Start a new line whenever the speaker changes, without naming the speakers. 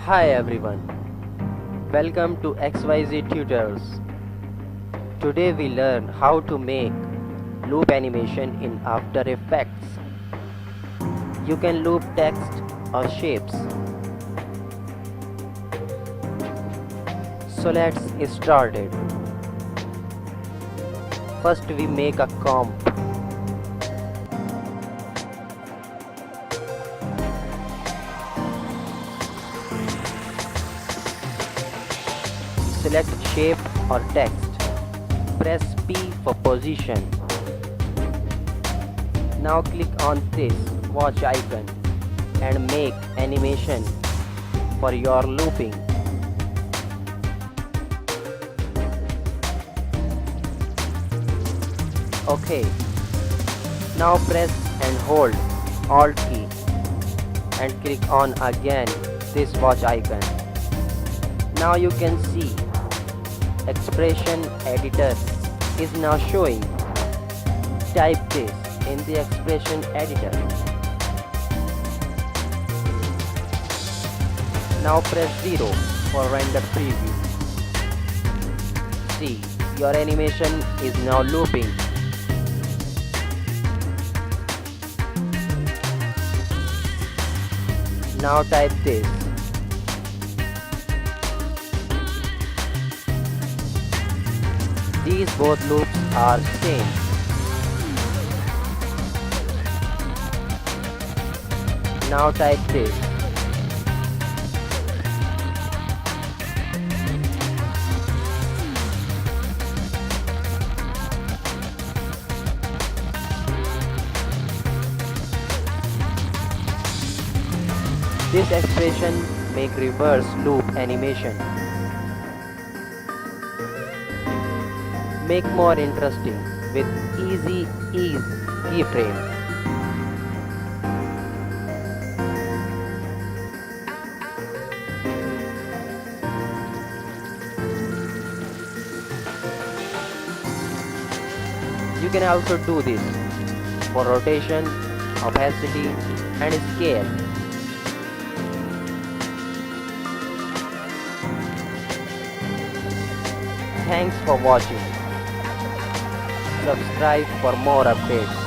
Hi everyone, welcome to XYZ Tutors. Today we learn how to make loop animation in After Effects. You can loop text or shapes. So let's start it. First we make a comp. Select shape or text. Press P for position. Now click on this watch icon and make animation for your looping. OK. Now press and hold Alt key and click on again this watch icon. Now you can see expression editor is now showing. Type this in the expression editor. Now press 0 for render preview. See, your animation is now looping. Now type this. These both loops are same. Now type this. This expression make reverse loop animation. Make more interesting with easy ease keyframe. You can also do this for rotation, opacity and scale. Thanks for watching. Subscribe for more updates.